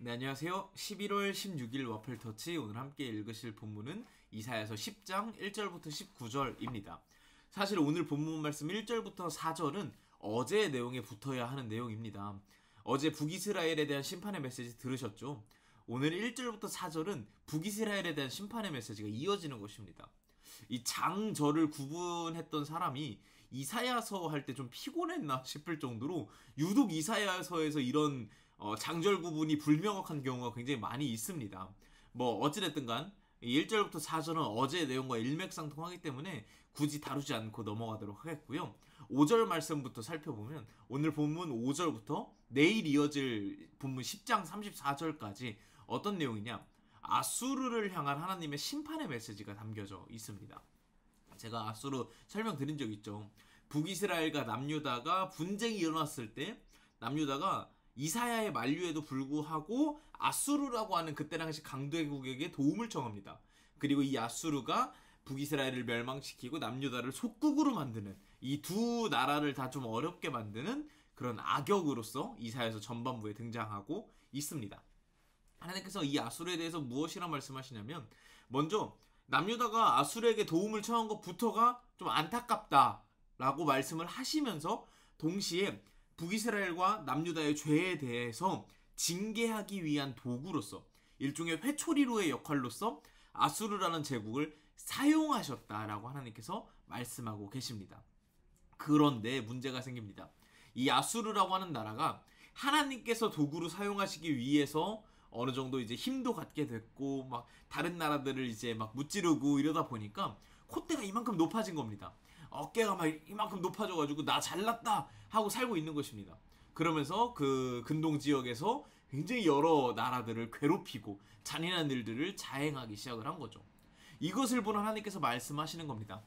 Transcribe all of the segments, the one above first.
네, 안녕하세요. 11월 16일 와플터치 오늘 함께 읽으실 본문은 이사야서 10장 1절부터 19절입니다. 사실 오늘 본문 말씀 1절부터 4절은 어제의 내용에 붙어야 하는 내용입니다. 어제 북이스라엘에 대한 심판의 메시지 들으셨죠? 오늘 1절부터 4절은 북이스라엘에 대한 심판의 메시지가 이어지는 것입니다. 이 장절을 구분했던 사람이 이사야서 할 때 좀 피곤했나 싶을 정도로 유독 이사야서에서 이런 장절 구분이 불명확한 경우가 굉장히 많이 있습니다. 뭐 어찌됐든 간 1절부터 4절은 어제의 내용과 일맥상통하기 때문에 굳이 다루지 않고 넘어가도록 하겠고요. 5절 말씀부터 살펴보면 오늘 본문 5절부터 내일 이어질 본문 10장 34절까지 어떤 내용이냐, 아수르를 향한 하나님의 심판의 메시지가 담겨져 있습니다. 제가 아수르 설명드린 적 있죠. 북이스라엘과 남유다가 분쟁이 일어났을 때 남유다가 이사야의 만류에도 불구하고 아수르라고 하는 그때 당시 강대국에게 도움을 청합니다. 그리고 이 아수르가 북이스라엘을 멸망시키고 남유다를 속국으로 만드는, 이 두 나라를 다 좀 어렵게 만드는 그런 악역으로서 이사야서 전반부에 등장하고 있습니다. 하나님께서 이 아수르에 대해서 무엇이라 말씀하시냐면, 먼저 남유다가 아수르에게 도움을 청한 것부터가 좀 안타깝다라고 말씀을 하시면서 동시에 북이스라엘과 남유다의 죄에 대해서 징계하기 위한 도구로서, 일종의 회초리로의 역할로서 아수르라는 제국을 사용하셨다라고 하나님께서 말씀하고 계십니다. 그런데 문제가 생깁니다. 이 아수르라고 하는 나라가 하나님께서 도구로 사용하시기 위해서 어느 정도 이제 힘도 갖게 됐고 막 다른 나라들을 이제 막 무찌르고 이러다 보니까 콧대가 이만큼 높아진 겁니다. 어깨가 막 이만큼 높아져가지고 나 잘났다 하고 살고 있는 것입니다. 그러면서 그 근동 지역에서 굉장히 여러 나라들을 괴롭히고 잔인한 일들을 자행하기 시작을 한 거죠. 이것을 본 하나님께서 말씀하시는 겁니다.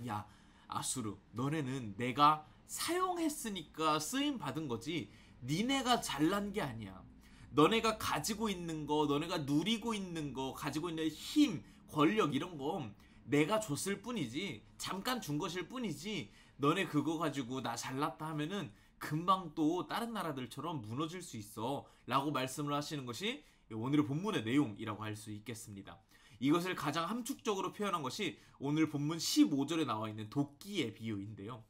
야, 아수르, 너네는 내가 사용했으니까 쓰임 받은 거지 니네가 잘난 게 아니야. 너네가 가지고 있는 거, 너네가 누리고 있는 거, 가지고 있는 힘, 권력 이런 거 내가 줬을 뿐이지, 잠깐 준 것일 뿐이지, 너네 그거 가지고 나 잘났다 하면은 금방 또 다른 나라들처럼 무너질 수 있어 라고 말씀을 하시는 것이 오늘의 본문의 내용이라고 할 수 있겠습니다. 이것을 가장 함축적으로 표현한 것이 오늘 본문 15절에 나와 있는 도끼의 비유인데요.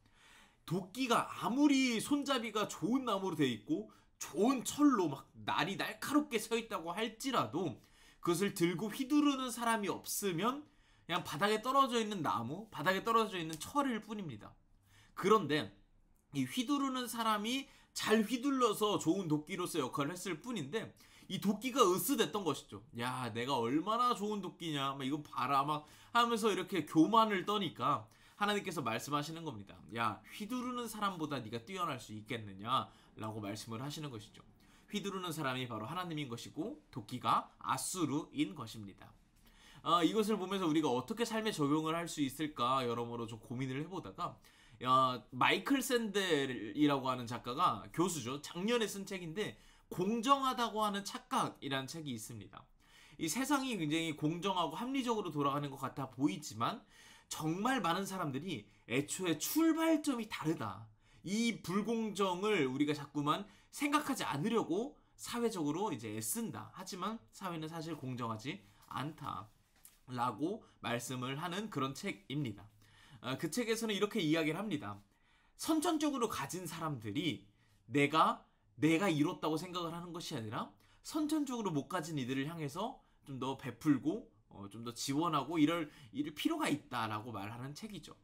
도끼가 아무리 손잡이가 좋은 나무로 되어 있고 좋은 철로 막 날이 날카롭게 서 있다고 할지라도 그것을 들고 휘두르는 사람이 없으면 그냥 바닥에 떨어져 있는 나무, 바닥에 떨어져 있는 철일 뿐입니다. 그런데 이 휘두르는 사람이 잘 휘둘러서 좋은 도끼로서 역할을 했을 뿐인데 이 도끼가 으스댔던 것이죠. 야, 내가 얼마나 좋은 도끼냐, 막 이거 봐라 막 하면서 이렇게 교만을 떠니까 하나님께서 말씀하시는 겁니다. 야, 휘두르는 사람보다 네가 뛰어날 수 있겠느냐 라고 말씀을 하시는 것이죠. 휘두르는 사람이 바로 하나님인 것이고 도끼가 아수르인 것입니다. 이것을 보면서 우리가 어떻게 삶에 적용을 할 수 있을까 여러모로 좀 고민을 해보다가 마이클 샌델이라고 하는 작가가, 교수죠, 작년에 쓴 책인데 공정하다고 하는 착각이라는 책이 있습니다. 이 세상이 굉장히 공정하고 합리적으로 돌아가는 것 같아 보이지만 정말 많은 사람들이 애초에 출발점이 다르다, 이 불공정을 우리가 자꾸만 생각하지 않으려고 사회적으로 이제 애쓴다, 하지만 사회는 사실 공정하지 않다 라고 말씀을 하는 그런 책입니다. 그 책에서는 이렇게 이야기를 합니다. 선천적으로 가진 사람들이 내가 이뤘다고 생각을 하는 것이 아니라 선천적으로 못 가진 이들을 향해서 좀 더 베풀고 좀 더 지원하고 이럴 필요가 있다라고 말하는 책이죠.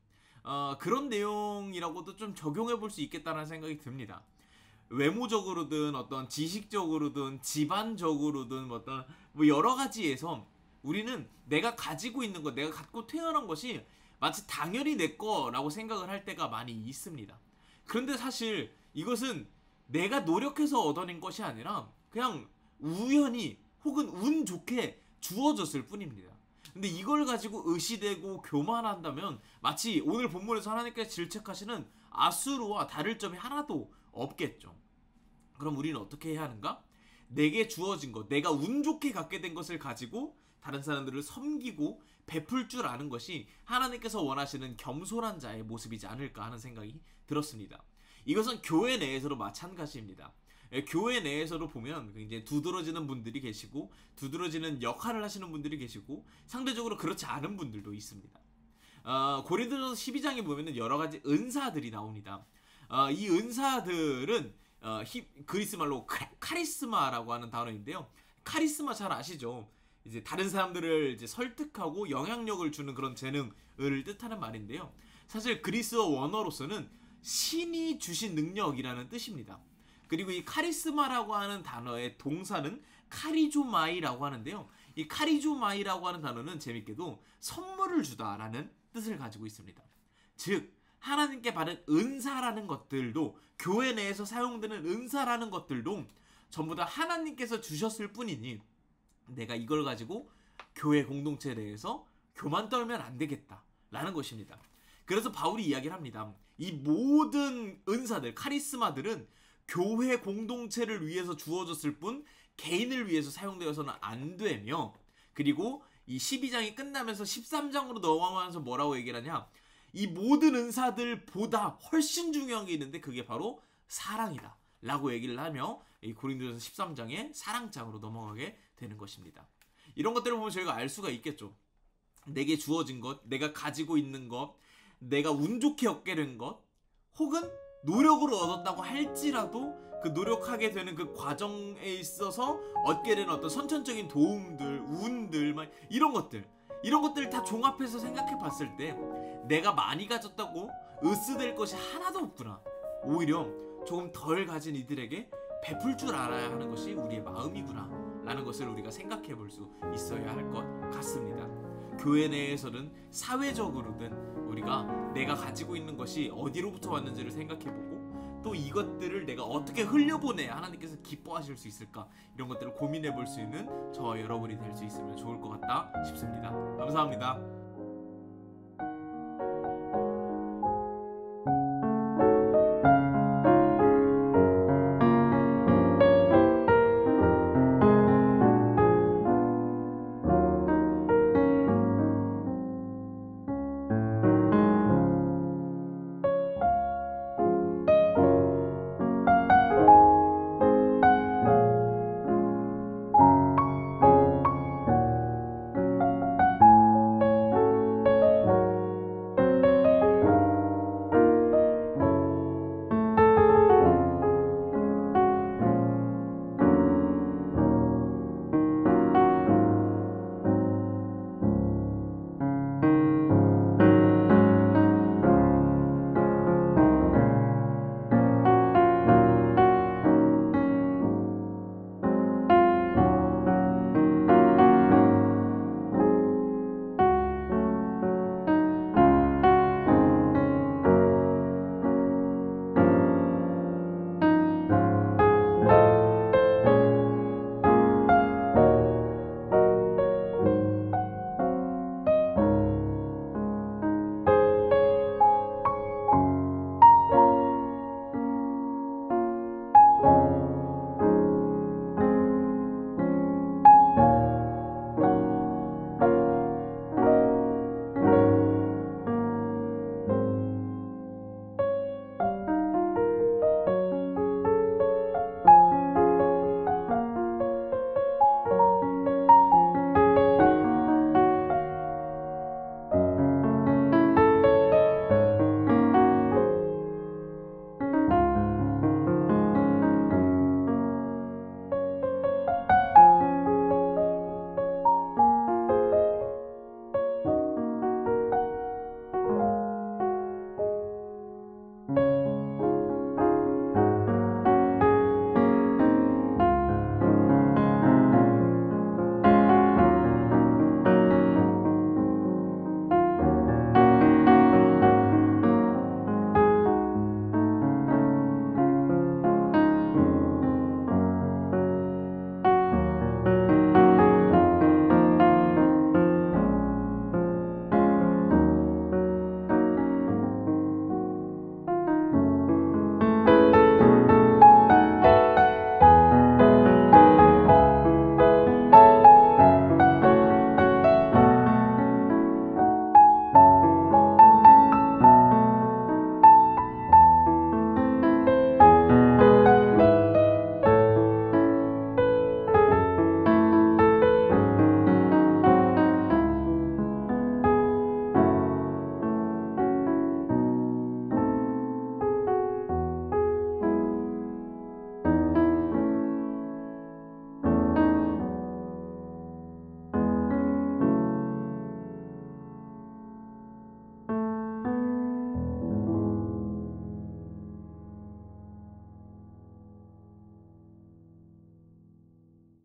그런 내용이라고도 좀 적용해 볼 수 있겠다는 생각이 듭니다. 외모적으로든 어떤 지식적으로든 집안적으로든 어떤 여러 가지에서 우리는 내가 가지고 있는 것, 내가 갖고 태어난 것이 마치 당연히 내 거라고 생각을 할 때가 많이 있습니다. 그런데 사실 이것은 내가 노력해서 얻어낸 것이 아니라 그냥 우연히 혹은 운 좋게 주어졌을 뿐입니다. 근데 이걸 가지고 의시되고 교만한다면 마치 오늘 본문에서 하나님께서 질책하시는 아수르와 다를 점이 하나도 없겠죠. 그럼 우리는 어떻게 해야 하는가? 내게 주어진 것, 내가 운 좋게 갖게 된 것을 가지고 다른 사람들을 섬기고 베풀 줄 아는 것이 하나님께서 원하시는 겸손한 자의 모습이지 않을까 하는 생각이 들었습니다. 이것은 교회 내에서도 마찬가지입니다. 교회 내에서도 보면 이제 두드러지는 분들이 계시고 두드러지는 역할을 하시는 분들이 계시고 상대적으로 그렇지 않은 분들도 있습니다. 고린도전서 12장에 보면은 여러 가지 은사들이 나옵니다. 이 은사들은 그리스 말로 카리스마라고 하는 단어인데요. 카리스마 잘 아시죠? 이제 다른 사람들을 이제 설득하고 영향력을 주는 그런 재능을 뜻하는 말인데요. 사실 그리스어 원어로서는 신이 주신 능력이라는 뜻입니다. 그리고 이 카리스마라고 하는 단어의 동사는 카리조마이라고 하는데요. 이 카리조마이라고 하는 단어는 재밌게도 선물을 주다라는 뜻을 가지고 있습니다. 즉 하나님께 받은 은사라는 것들도, 교회 내에서 사용되는 은사라는 것들도 전부 다 하나님께서 주셨을 뿐이니 내가 이걸 가지고 교회 공동체 내에서 교만 떨면 안 되겠다 라는 것입니다. 그래서 바울이 이야기를 합니다. 이 모든 은사들, 카리스마들은 교회 공동체를 위해서 주어졌을 뿐 개인을 위해서 사용되어서는 안 되며, 그리고 이 12장이 끝나면서 13장으로 넘어가면서 뭐라고 얘기를 하냐, 이 모든 은사들보다 훨씬 중요한 게 있는데 그게 바로 사랑이다 라고 얘기를 하며 이 고린도전서 13장의 사랑장으로 넘어가게 되는 것입니다. 이런 것들을 보면 저희가 알 수가 있겠죠. 내게 주어진 것, 내가 가지고 있는 것, 내가 운 좋게 얻게 된 것, 혹은 노력으로 얻었다고 할지라도 그 노력하게 되는 그 과정에 있어서 얻게 되는 어떤 선천적인 도움들, 운들, 이런 것들 다 종합해서 생각해 봤을 때 내가 많이 가졌다고 으스댈 것이 하나도 없구나. 오히려 조금 덜 가진 이들에게 베풀 줄 알아야 하는 것이 우리의 마음이구나 라는 것을 우리가 생각해 볼 수 있어야 할 것 같습니다. 교회 내에서든 사회적으로든 우리가 내가 가지고 있는 것이 어디로부터 왔는지를 생각해보고, 또 이것들을 내가 어떻게 흘려보내야 하나님께서 기뻐하실 수 있을까, 이런 것들을 고민해 볼 수 있는 저와 여러분이 될 수 있으면 좋을 것 같다 싶습니다. 감사합니다.